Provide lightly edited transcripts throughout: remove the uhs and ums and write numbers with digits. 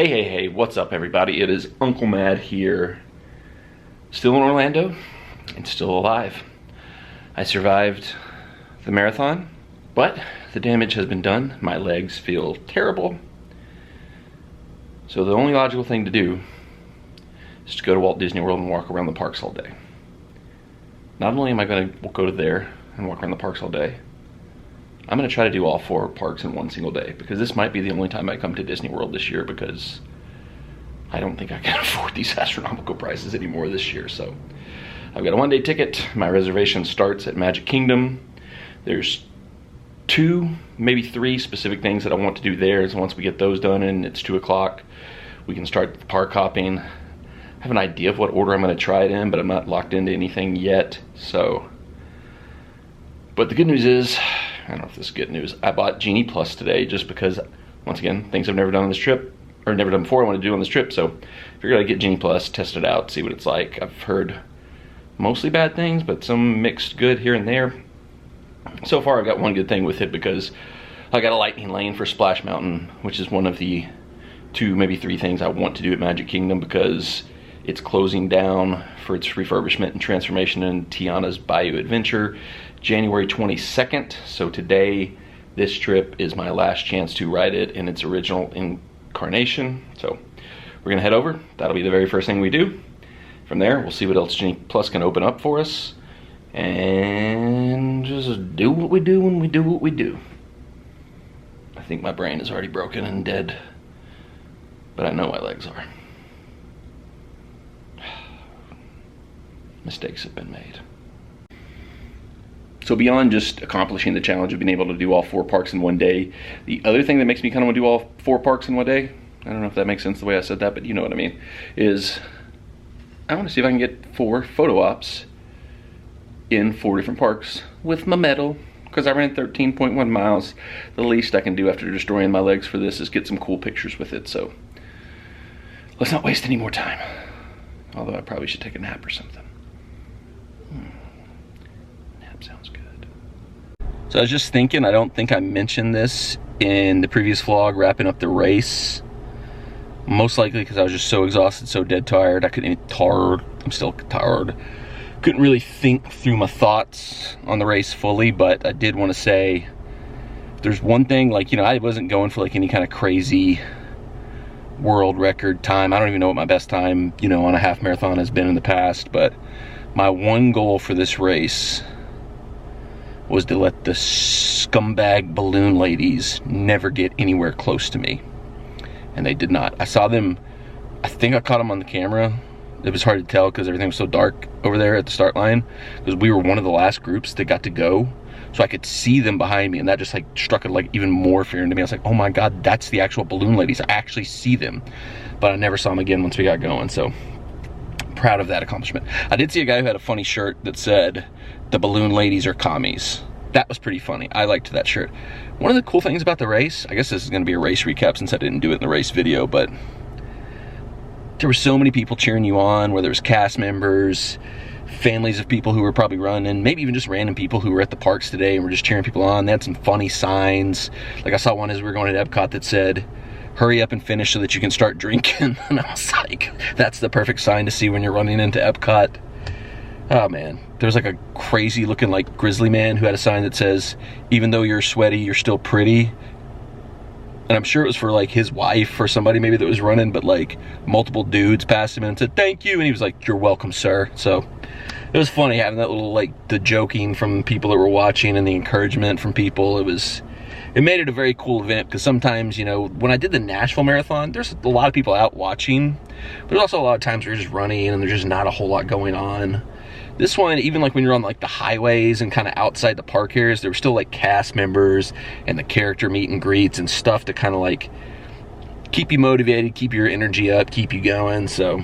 Hey, what's up everybody? It is Uncle Mad here, still in Orlando and still alive. I survived the marathon, but the damage has been done. My legs feel terrible. So the only logical thing to do is to go to Walt Disney World and walk around the parks all day. Not only am I going to go to there and walk around the parks all day, I'm going to try to do all 4 parks in one single day, because this might be the only time I come to Disney World this year, because I don't think I can afford these astronomical prices anymore this year. So I've got a one-day ticket. My reservation starts at Magic Kingdom. There's 2, maybe 3 specific things that I want to do there. So once we get those done and it's 2 o'clock, we can start the park hopping. I have an idea of what order I'm going to try it in, but I'm not locked into anything yet. But the good news is, I don't know if this is good news, I bought Genie Plus today just because, once again, things I've never done on this trip, or never done before I want to do on this trip. So figured I'd get Genie Plus, test it out, see what it's like. I've heard mostly bad things, but some mixed good here and there. So far I've got one good thing with it, because I got a lightning lane for Splash Mountain, which is one of the 2, maybe 3 things I want to do at Magic Kingdom, because it's closing down for its refurbishment and transformation in Tiana's Bayou Adventure January 22nd. So today, this trip is my last chance to ride it in its original incarnation. So we're gonna head over. That'll be the very first thing we do. From there, we'll see what else Genie Plus can open up for us, and just do what we do when we do what we do. I think my brain is already broken and dead, but I know my legs are. Mistakes have been made. So beyond just accomplishing the challenge of being able to do all 4 parks in one day, the other thing that makes me kind of want to do all 4 parks in one day, I don't know if that makes sense the way I said that, but you know what I mean, is I want to see if I can get 4 photo ops in 4 different parks with my medal, because I ran 13.1 miles. The least I can do after destroying my legs for this is get some cool pictures with it. So let's not waste any more time. Although I probably should take a nap or something. Nap sounds good. So I was just thinking, I don't think I mentioned this in the previous vlog wrapping up the race. Most likely because I was just so exhausted, so dead tired. I couldn't even tired. I'm still tired. Couldn't really think through my thoughts on the race fully, but I did want to say, there's one thing, like, you know, I wasn't going for like any kind of crazy world record time. I don't even know what my best time, you know, on a half marathon has been in the past, but my one goal for this race was to let the scumbag balloon ladies never get anywhere close to me. And they did not. I saw them, I think I caught them on the camera. It was hard to tell because everything was so dark over there at the start line, because we were one of the last groups that got to go. So I could see them behind me, and that just like struck it like even more fear into me. I was like, oh my God, that's the actual balloon ladies. I actually see them. But I never saw them again once we got going, so proud of that accomplishment. I did see a guy who had a funny shirt that said, "The balloon ladies are commies." That was pretty funny. I liked that shirt. One of the cool things about the race, I guess this is gonna be a race recap since I didn't do it in the race video, but there were so many people cheering you on, whether it was cast members, families of people who were probably running, maybe even just random people who were at the parks today and were just cheering people on. They had some funny signs. Like I saw one as we were going to Epcot that said, "Hurry up and finish so that you can start drinking." And I was like, that's the perfect sign to see when you're running into Epcot. Oh man, there was like a crazy looking like grizzly man who had a sign that says, "Even though you're sweaty, you're still pretty." And I'm sure it was for like his wife or somebody maybe that was running, but like multiple dudes passed him and said, "Thank you." And he was like, "You're welcome, sir." So it was funny having that little like the joking from people that were watching and the encouragement from people. It made it a very cool event, because sometimes, you know, when I did the Nashville Marathon, there's a lot of people out watching, but there's also a lot of times where you're just running and there's just not a whole lot going on. This one, even like when you're on like the highways and kind of outside the park areas, there were still like cast members and the character meet and greets and stuff to kind of like keep you motivated, keep your energy up, keep you going. So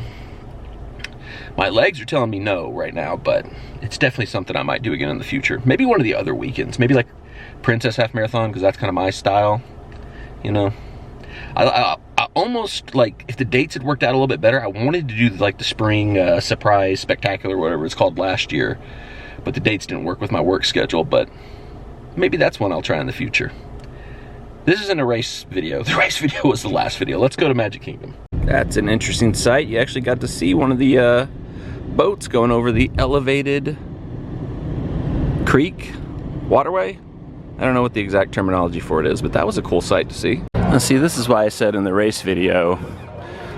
my legs are telling me no right now, but it's definitely something I might do again in the future. Maybe one of the other weekends, maybe like Princess Half Marathon, because that's kind of my style, you know. I almost, like, if the dates had worked out a little bit better, I wanted to do like the spring surprise spectacular, whatever it's called, last year, but the dates didn't work with my work schedule. But maybe that's one I'll try in the future. This isn't a race video. The race video was the last video. Let's go to Magic Kingdom. That's an interesting sight. You actually got to see one of the boats going over the elevated creek waterway. I don't know what the exact terminology for it is, but that was a cool sight to see. Now see, this is why I said in the race video,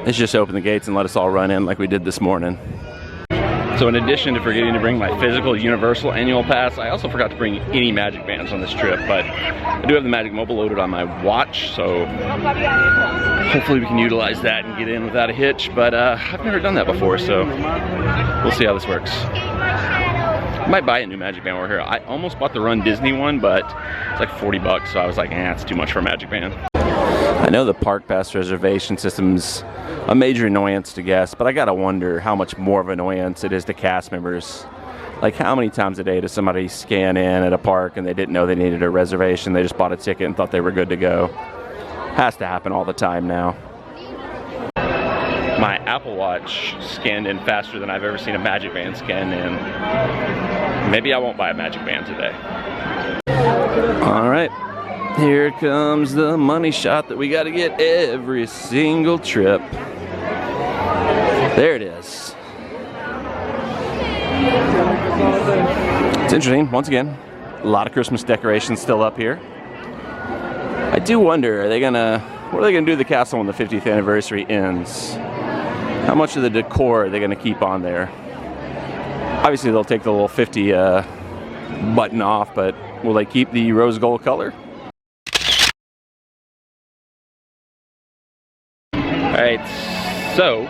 let's just open the gates and let us all run in like we did this morning. So in addition to forgetting to bring my physical Universal annual pass, I also forgot to bring any Magic Bands on this trip, but I do have the Magic Mobile loaded on my watch, so hopefully we can utilize that and get in without a hitch, but I've never done that before, so we'll see how this works. I might buy a new Magic Band over here. I almost bought the Run Disney one, but it's like 40 bucks, so I was like, it's too much for a Magic Band. I know the park pass reservation system's a major annoyance to guests, but I gotta wonder how much more of an annoyance it is to cast members. Like, how many times a day does somebody scan in at a park and they didn't know they needed a reservation, they just bought a ticket and thought they were good to go? Has to happen all the time now. My Apple Watch scanned in faster than I've ever seen a Magic Band scan in. Maybe I won't buy a Magic Band today. All right. Here comes the money shot that we got to get every single trip. There it is. It's interesting, once again, a lot of Christmas decorations still up here. I do wonder, what are they gonna do to the castle when the 50th anniversary ends? How much of the decor are they gonna keep on there? Obviously they'll take the little 50 button off, but will they keep the rose gold color? Alright, so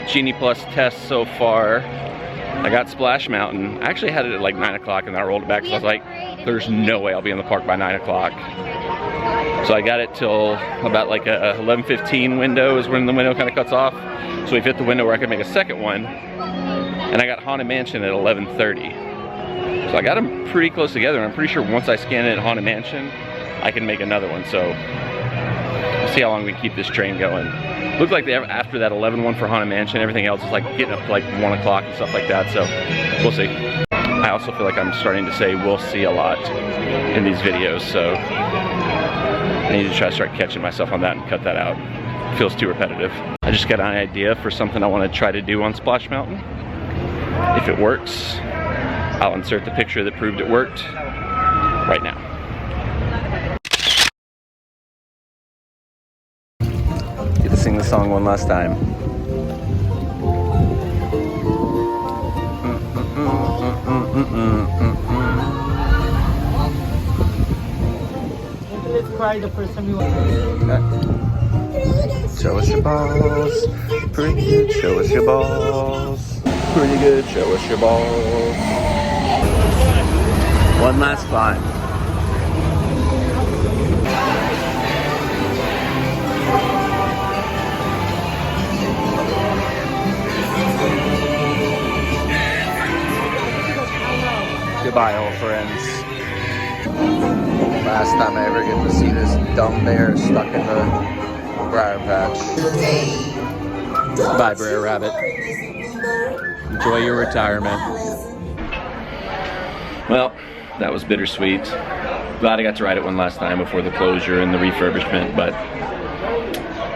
Genie Plus test so far. I got Splash Mountain. I actually had it at like 9 o'clock and then I rolled it back because I was like, there's no way I'll be in the park by 9 o'clock. So I got it till about like a 11:15 window is when the window kind of cuts off. So we fit the window where I could make a second one. And I got Haunted Mansion at 11:30. So I got them pretty close together, and I'm pretty sure once I scan it at Haunted Mansion, I can make another one. So we'll see how long we keep this train going. Looks like they have, after that 11 for Haunted Mansion, everything else is like getting up to like 1 o'clock and stuff like that, so we'll see. I also feel like I'm starting to say we'll see a lot in these videos, so I need to try to start catching myself on that and cut that out. It feels too repetitive. I just got an idea for something I want to try to do on Splash Mountain. If it works, I'll insert the picture that proved it worked right now. Get to sing the song one last time. Let's cry the first time you want. Show us your balls. Pretty good. Show us your balls. Pretty good. Show us your balls. One last climb. Goodbye, old friends. Last time I ever get to see this dumb bear stuck in the briar patch. Bye, Brer Rabbit. Enjoy your retirement. Well, that was bittersweet. Glad I got to ride it one last time before the closure and the refurbishment, but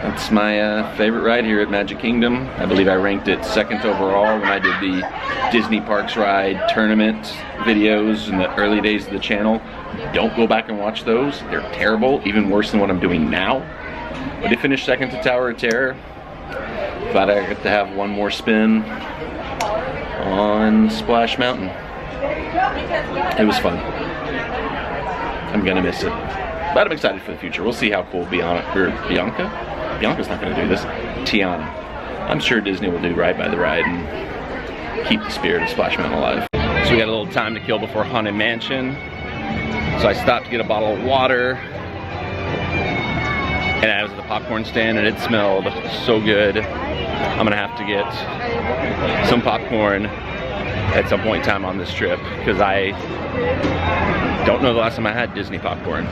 that's my favorite ride here at Magic Kingdom. I believe I ranked it second overall when I did the Disney Parks Ride tournament videos in the early days of the channel. Don't go back and watch those. They're terrible, even worse than what I'm doing now. But I finished second to Tower of Terror. Glad I got to have one more spin on Splash Mountain. It was fun. I'm gonna miss it. But I'm excited for the future. We'll see how cool Bianca's not gonna do this. Tiana. I'm sure Disney will do right by the ride and keep the spirit of Splash Mountain alive. So we got a little time to kill before Haunted Mansion. So I stopped to get a bottle of water. And I was at the popcorn stand and it smelled so good. I'm gonna have to get some popcorn at some point in time on this trip because I don't know the last time I had Disney popcorn.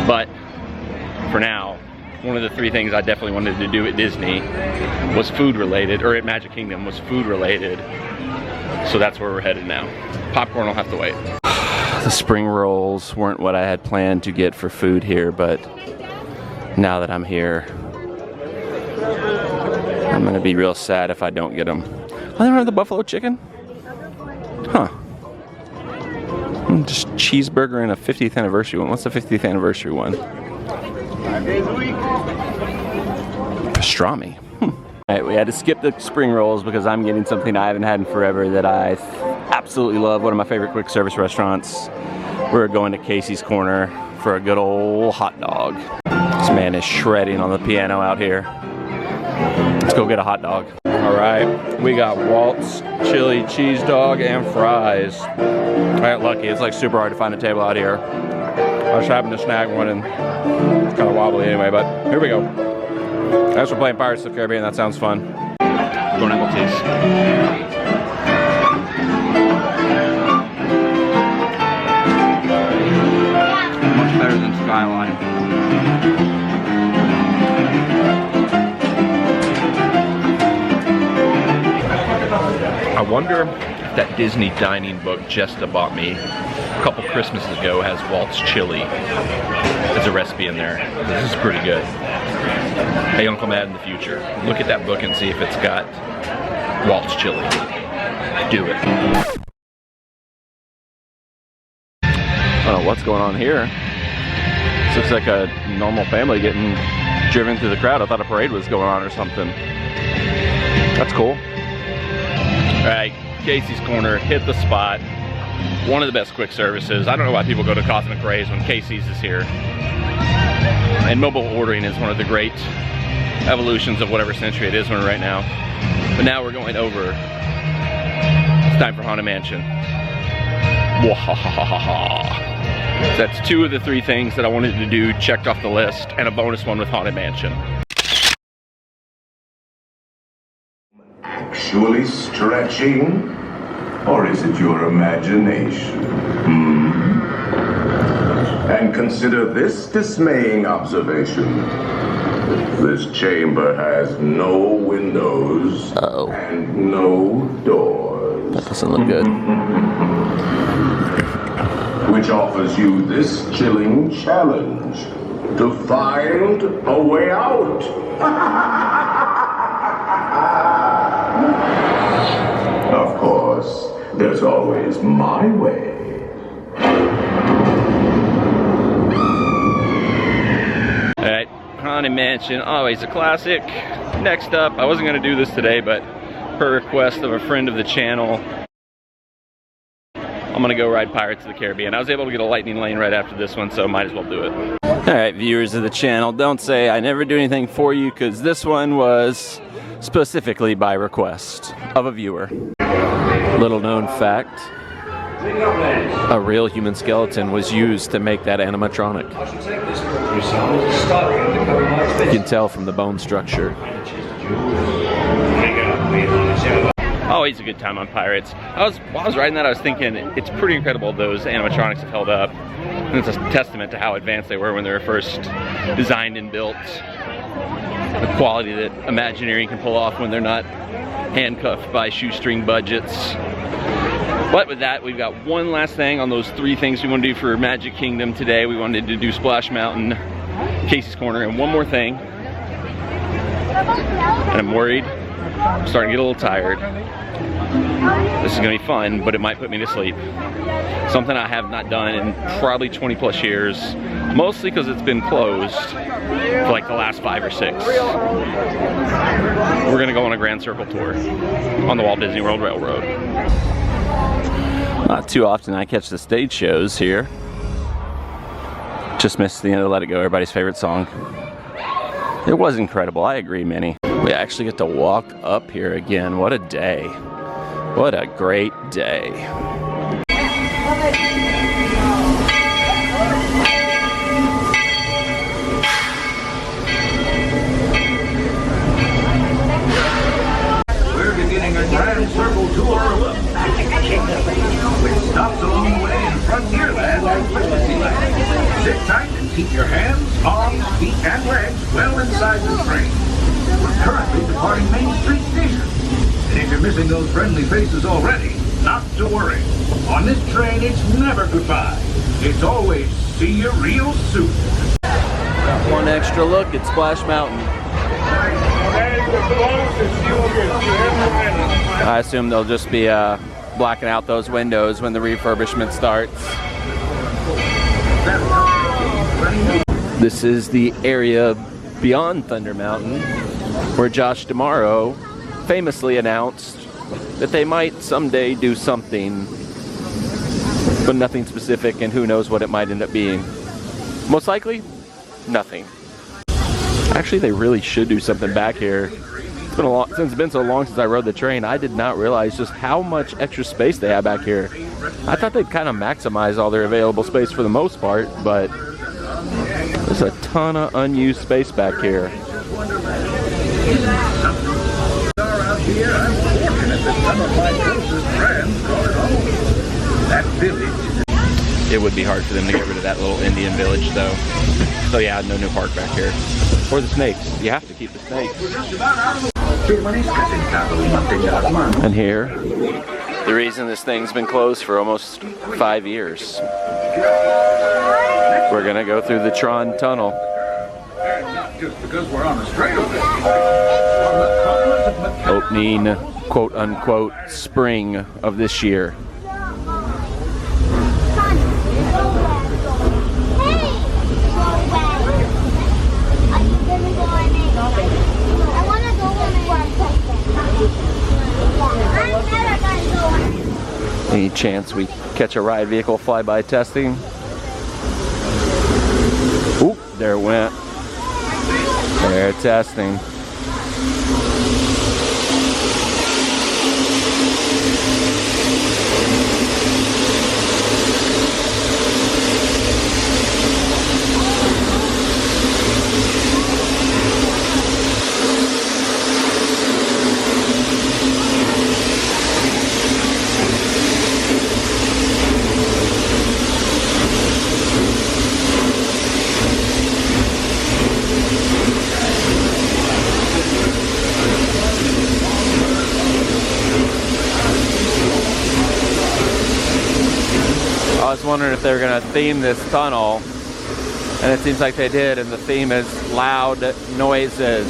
But for now, one of the three things I definitely wanted to do at Disney was food related, or at Magic Kingdom was food related. So that's where we're headed now. Popcorn will have to wait. The spring rolls weren't what I had planned to get for food here, but now that I'm here, I'm gonna be real sad if I don't get them. Oh, they don't have the buffalo chicken? Huh. Just cheeseburger and a 50th anniversary one. What's the 50th anniversary one? 5 days a week. Pastrami. Alright, we had to skip the spring rolls because I'm getting something I haven't had in forever that I absolutely love. One of my favorite quick service restaurants. We're going to Casey's Corner for a good old hot dog. This man is shredding on the piano out here. Let's go get a hot dog. Alright, we got Walt's chili cheese dog and fries. I got lucky, it's like super hard to find a table out here. I was happened to snag one and it's kind of wobbly anyway, but here we go. Thanks for playing Pirates of the Caribbean, that sounds fun. Going apple taste. Much better than Skyline. I wonder if that Disney dining book Jesta bought me a couple Christmases ago has Walt's chili as a recipe in there. This is pretty good. Hey, Uncle Matt in the future, look at that book and see if it's got Walt's chili. Do it. I don't know what's going on here. This looks like a normal family getting driven through the crowd. I thought a parade was going on or something. That's cool. Alright, Casey's Corner, hit the spot. One of the best quick services. I don't know why people go to Cosmic Rays when Casey's is here. And mobile ordering is one of the great evolutions of whatever century it is we're in right now. But now we're going over. It's time for Haunted Mansion. Wahahaha. So that's 2 of the 3 things that I wanted to do checked off the list, and a bonus one with Haunted Mansion. Actually stretching? Or is it your imagination? And consider this dismaying observation. This chamber has no windows and no doors. That doesn't look good. Which offers you this chilling challenge to find a way out. Of course, there's always my way. Alright, Haunted Mansion, always a classic. Next up, I wasn't going to do this today, but per request of a friend of the channel, I'm going to go ride Pirates of the Caribbean. I was able to get a lightning lane right after this one, so might as well do it. Alright, viewers of the channel, don't say I never do anything for you, because this one was specifically by request of a viewer. Little known fact, a real human skeleton was used to make that animatronic. You can tell from the bone structure. Always a good time on Pirates. While I was riding that, I was thinking it's pretty incredible those animatronics have held up. And it's a testament to how advanced they were when they were first designed and built. The quality that Imagineering can pull off when they're not handcuffed by shoestring budgets. But with that, we've got one last thing on those 3 things we want to do for Magic Kingdom today. We wanted to do Splash Mountain, Casey's Corner, and one more thing. And I'm worried. I'm starting to get a little tired. This is going to be fun, but it might put me to sleep. Something I have not done in probably 20 plus years, mostly because it's been closed for like the last 5 or 6. We're going to go on a Grand Circle tour on the Walt Disney World Railroad. Not too often I catch the stage shows here. Just missed the end of Let It Go, everybody's favorite song. It was incredible, I agree, Minnie. We actually get to walk up here again. What a day. What a great day. We're beginning a Grand Circle tour of Magic Kingdom, which stops along the way in Frontierland and Fantasyland. Sit tight and keep your hands, arms, feet, and legs well inside the train. We're currently departing Main Street Station. And if you're missing those friendly faces already, Not to worry. On this train, it's never goodbye. It's always see you real soon. Got one extra look at Splash Mountain. I assume they'll just be blacking out those windows when the refurbishment starts. This is the area beyond Thunder Mountain where Josh D'Amaro famously announced that they might someday do something, but nothing specific, and who knows what it might end up being. Most likely, nothing. Actually, they really should do something back here. Since it's been so long since I rode the train, I did not realize just how much extra space they have back here. I thought they'd kind of maximize all their available space for the most part, but there's a ton of unused space back here. It would be hard for them to get rid of that little Indian village, though. So yeah, no new park back here. Or the snakes. You have to keep the snakes. And here, the reason this thing's been closed for almost 5 years. We're gonna go through the Tron Tunnel. Just because we're on the straight of it. Opening, quote unquote, spring of this year. Any chance we catch a ride vehicle flyby testing? Oop, there it went. They're testing. I was wondering if they were going to theme this tunnel, and it seems like they did, and the theme is loud noises.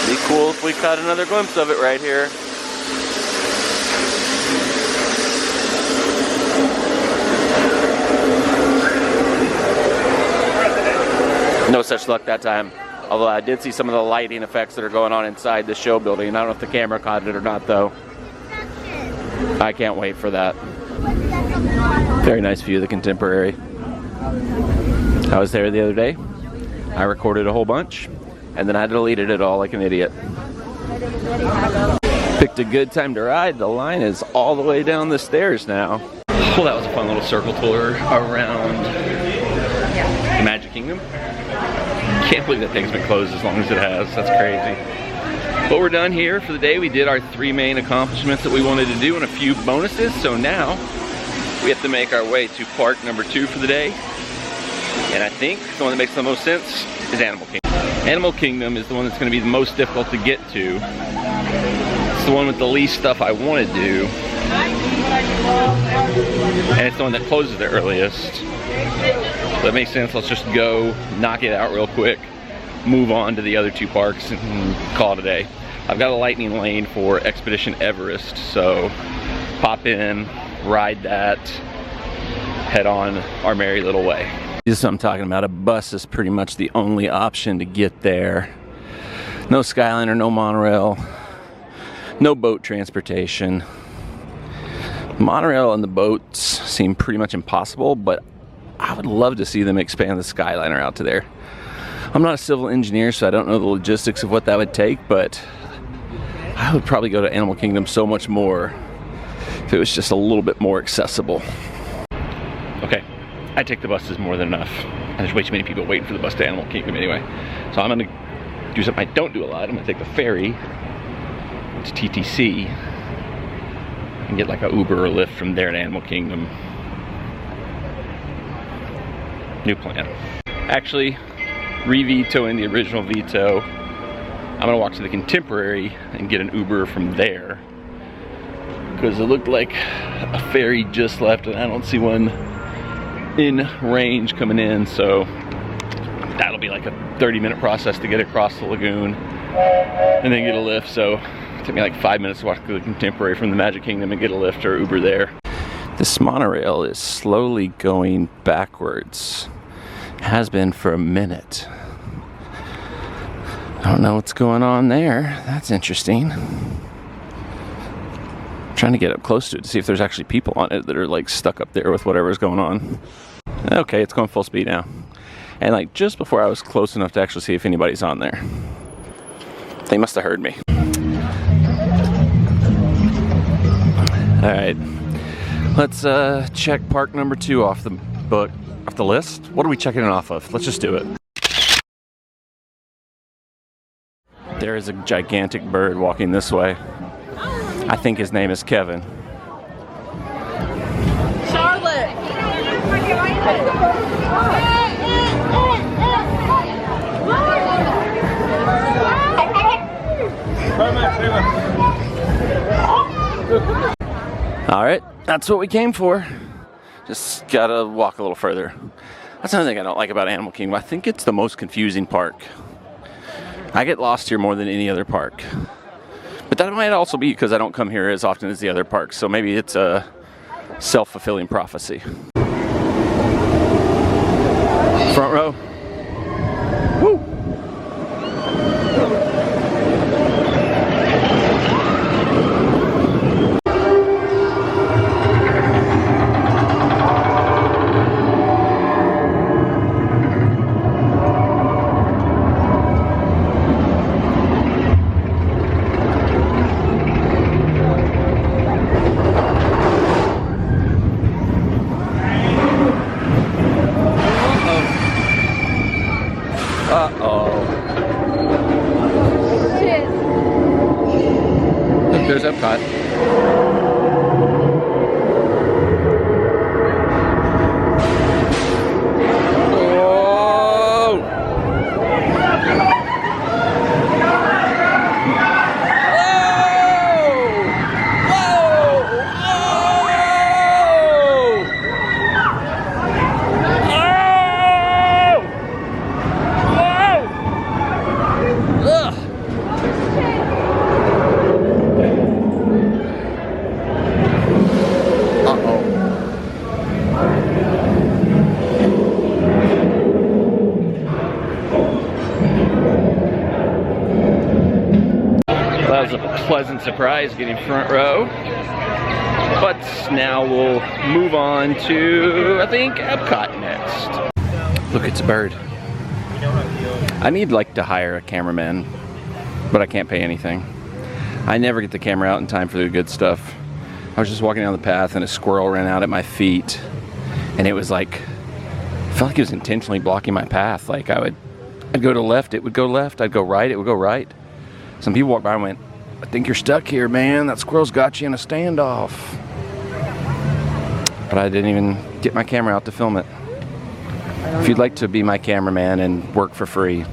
Be cool if we caught another glimpse of it right here. No such luck that time. Although I did see some of the lighting effects that are going on inside the show building. I don't know if the camera caught it or not, though. I can't wait for that. Very nice view of the Contemporary. I was there the other day. I recorded a whole bunch, and then I deleted it all like an idiot. Picked a good time to ride. The line is all the way down the stairs now. Well, that was a fun little circle tour around the Magic Kingdom. Can't believe that thing's been closed as long as it has. That's crazy. But we're done here for the day. We did our 3 main accomplishments that we wanted to do and a few bonuses. So now we have to make our way to park number 2 for the day. And I think the one that makes the most sense is Animal Kingdom. Animal Kingdom is the one that's going to be the most difficult to get to. It's the one with the least stuff I want to do. And it's the one that closes the earliest. So that makes sense. Let's just go knock it out real quick, move on to the other 2 parks, and call it a day. I've got a lightning lane for Expedition Everest, so pop in, ride that, head on our merry little way. This is what I'm talking about. A bus is pretty much the only option to get there. No Skyliner, no monorail, no boat transportation. Monorail and the boats seem pretty much impossible, but I would love to see them expand the Skyliner out to there. I'm not a civil engineer, so I don't know the logistics of what that would take, but I would probably go to Animal Kingdom so much more if it was just a little bit more accessible. Okay, I take the buses more than enough. There's way too many people waiting for the bus to Animal Kingdom anyway. So I'm gonna do something I don't do a lot. I'm gonna take the ferry to TTC and get like a Uber or Lyft from there to Animal Kingdom. New plan. Actually, re-vetoing the original veto. I'm gonna walk to the Contemporary and get an Uber from there, because it looked like a ferry just left and I don't see one in range coming in, so that'll be like a 30-minute process to get across the lagoon and then get a lift. So it took me like 5 minutes to walk to the Contemporary from the Magic Kingdom and get a lift or Uber there. This monorail is slowly going backwards. Has been for a minute. I don't know what's going on there. That's interesting. Trying to get up close to it to see if there's actually people on it that are like stuck up there with whatever's going on. Okay, it's going full speed now. And like just before I was close enough to actually see if anybody's on there. They must have heard me. All right, let's check park number 2 off the list. What are we checking it off of? Let's just do it. There is a gigantic bird walking this way. I think his name is Kevin. Charlotte. All right, that's what we came for. Just gotta walk a little further. That's another thing I don't like about Animal Kingdom. I think it's the most confusing park. I get lost here more than any other park. But that might also be because I don't come here as often as the other parks, so maybe it's a self-fulfilling prophecy. Front row. Woo! There's Epcot. That was a pleasant surprise getting front row. But now we'll move on to, I think, Epcot next. Look, it's a bird. I need like to hire a cameraman, but I can't pay anything. I never get the camera out in time for the good stuff. I was just walking down the path and a squirrel ran out at my feet, and it was like, I felt like it was intentionally blocking my path. Like I'd go to the left, it would go left. I'd go right, it would go right. Some people walked by and went, I think you're stuck here, man. That squirrel's got you in a standoff. But I didn't even get my camera out to film it. If you'd like to be my cameraman and work for free,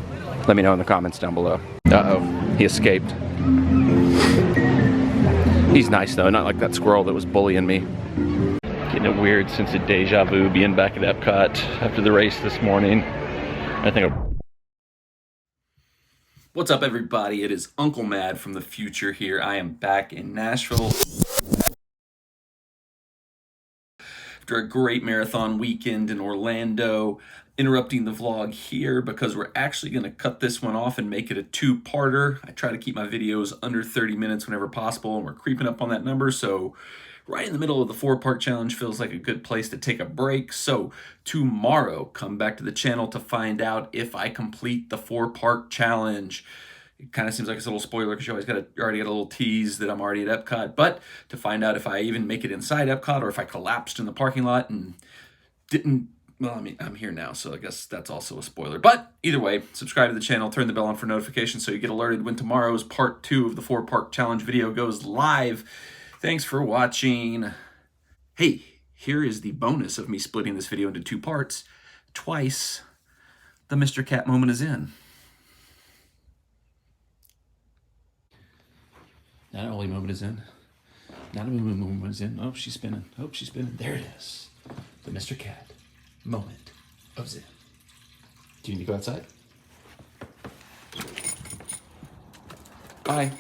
let me know in the comments down below. Uh-oh, he escaped. He's nice though, not like that squirrel that was bullying me. Getting a weird sense of deja vu being back at Epcot after the race this morning. I think What's up, everybody? It is Uncle Mad from the future here. I am back in Nashville after a great marathon weekend in Orlando. Interrupting the vlog here because we're actually going to cut this one off and make it a two-parter. I try to keep my videos under 30 minutes whenever possible, and we're creeping up on that number, so right in the middle of the 4-part challenge feels like a good place to take a break. So tomorrow, come back to the channel to find out if I complete the 4-part challenge. It kind of seems like it's a little spoiler because you already got a little tease that I'm already at Epcot, but to find out if I even make it inside Epcot or if I collapsed in the parking lot and didn't, well, I mean, I'm here now, so I guess that's also a spoiler. But either way, subscribe to the channel, turn the bell on for notifications so you get alerted when tomorrow's part 2 of the 4-part challenge video goes live. Thanks for watching. Hey, here is the bonus of me splitting this video into 2 parts. twice the Mr. Cat moment is in. Not only moment is in. Not a moment is in. Oh, she's spinning. Oh, she's spinning. There it is. The Mr. Cat moment of Zen. Do you need to go outside? Bye.